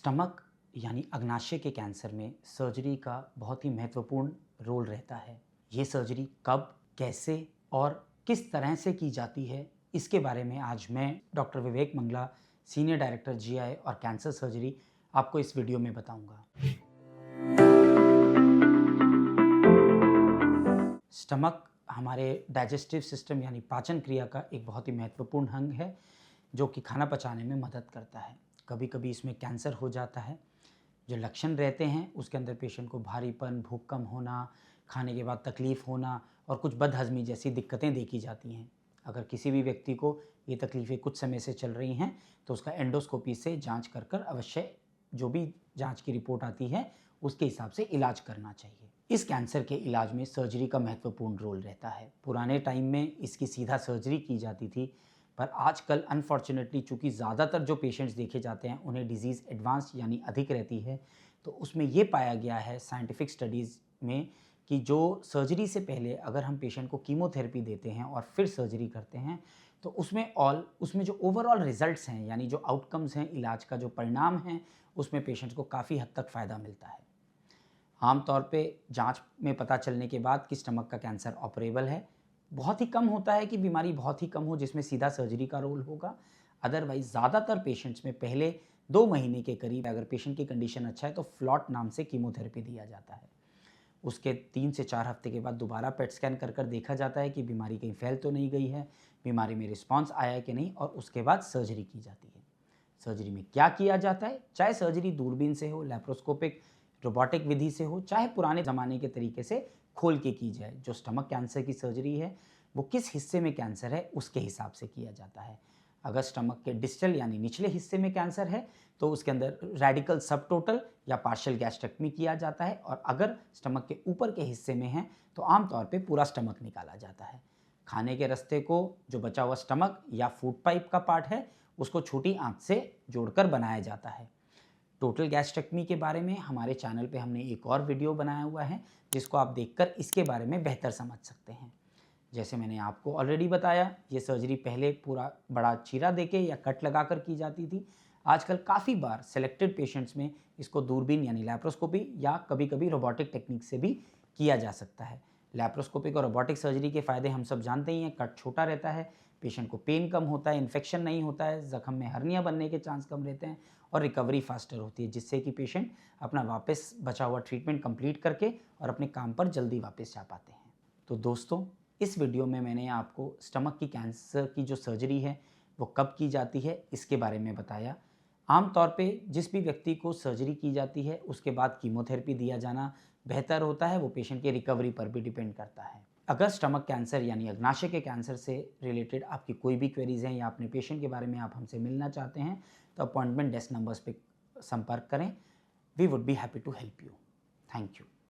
Stomach यानी अग्नाशय के cancer में सर्जरी का बहुत ही महत्वपूर्ण रोल रहता है। ये सर्जरी कब, कैसे और किस तरह से की जाती है, इसके बारे में आज मैं डॉक्टर विवेक मंगला, सीनियर डायरेक्टर जीआई और कैंसर सर्जरी, आपको इस वीडियो में बताऊंगा। स्टमक हमारे डाइजेस्टिव सिस्टम यानी पाचन क्रिया का एक बहुत ही महत्वपूर्ण अंग है, जो कि खाना पचाने में मदद करता है। कभी कभी इसमें कैंसर हो जाता है। जो लक्षण रहते हैं उसके अंदर पेशेंट को भारीपन, भूख कम होना, खाने के बाद तकलीफ़ होना और कुछ बदहज़मी जैसी दिक्कतें देखी जाती हैं। अगर किसी भी व्यक्ति को ये तकलीफ़ें कुछ समय से चल रही हैं तो उसका एंडोस्कोपी से जांच कर अवश्य जो भी जांच की रिपोर्ट आती है उसके हिसाब से इलाज करना चाहिए। इस कैंसर के इलाज में सर्जरी का महत्वपूर्ण रोल रहता है। पुराने टाइम में इसकी सीधा सर्जरी की जाती थी, पर आजकल अनफॉर्चुनेटली चूँकि ज़्यादातर जो पेशेंट्स देखे जाते हैं उन्हें डिज़ीज़ एडवांस यानी अधिक रहती है, तो उसमें ये पाया गया है साइंटिफिक स्टडीज़ में कि जो सर्जरी से पहले अगर हम पेशेंट को कीमोथेरेपी देते हैं और फिर सर्जरी करते हैं, तो उसमें जो ओवरऑल रिजल्ट्स हैं यानी जो आउटकम्स हैं, इलाज का जो परिणाम है, उसमें पेशेंट्स को काफ़ी हद तक फ़ायदा मिलता है। आमतौर पे जांच में पता चलने के बाद कि स्टमक का कैंसर ऑपरेबल है। बहुत ही कम होता है कि बीमारी बहुत ही कम हो जिसमें सीधा सर्जरी का रोल होगा। अदरवाइज़ ज़्यादातर पेशेंट्स में पहले 2 महीने के करीब अगर पेशेंट की कंडीशन अच्छा है तो फ्लॉट नाम से कीमोथेरेपी दिया जाता है। उसके 3 से 4 हफ्ते के बाद दोबारा पेट स्कैन कर देखा जाता है कि बीमारी कहीं फैल तो नहीं गई है, बीमारी में रिस्पॉन्स आया है कि नहीं, और उसके बाद सर्जरी की जाती है। सर्जरी में क्या किया जाता है, चाहे सर्जरी दूरबीन से हो, लैप्रोस्कोपिक, रोबोटिक विधि से हो, चाहे पुराने ज़माने के तरीके से खोल के की जाए। जो स्टमक कैंसर की सर्जरी है वो किस हिस्से में कैंसर है उसके हिसाब से किया जाता है। अगर स्टमक के डिस्टल यानी निचले हिस्से में कैंसर है तो उसके अंदर रेडिकल सबटोटल या पार्शियल गैस्ट्रेक्टमी किया जाता है, और अगर स्टमक के ऊपर के हिस्से में है तो आमतौर पे पूरा स्टमक निकाला जाता है। खाने के रास्ते को, जो बचा हुआ स्टमक या फूड पाइप का पार्ट है, उसको छोटी आंत से जोड़कर बनाया जाता है। टोटल गैस्ट्रेक्टमी के बारे में हमारे चैनल पे हमने एक और वीडियो बनाया हुआ है, जिसको आप देखकर इसके बारे में बेहतर समझ सकते हैं। जैसे मैंने आपको ऑलरेडी बताया, ये सर्जरी पहले पूरा बड़ा चीरा देके या कट लगाकर की जाती थी। आजकल काफ़ी बार सेलेक्टेड पेशेंट्स में इसको दूरबीन यानी लैप्रोस्कोपी या कभी-कभी रोबोटिक टेक्निक से भी किया जा सकता है। लैप्रोस्कोपिक और रोबोटिक सर्जरी के फ़ायदे हम सब जानते ही हैं। कट छोटा रहता है, पेशेंट को पेन कम होता है, इन्फेक्शन नहीं होता है, ज़ख्म में हर्निया बनने के चांस कम रहते हैं और रिकवरी फास्टर होती है, जिससे कि पेशेंट अपना वापस बचा हुआ ट्रीटमेंट कंप्लीट करके और अपने काम पर जल्दी वापस जा पाते हैं। तो दोस्तों, इस वीडियो में मैंने आपको स्टमक की कैंसर की जो सर्जरी है वो कब की जाती है इसके बारे में बताया। आमतौर पे जिस भी व्यक्ति को सर्जरी की जाती है उसके बाद कीमोथेरेपी दिया जाना बेहतर होता है, वो पेशेंट की रिकवरी पर भी डिपेंड करता है। अगर स्टमक कैंसर यानी अग्नाशय के कैंसर से रिलेटेड आपकी कोई भी क्वेरीज हैं या अपने पेशेंट के बारे में आप हमसे मिलना चाहते हैं तो अपॉइंटमेंट डेस्क नंबर्स पे संपर्क करें। We would be happy to help you. Thank you.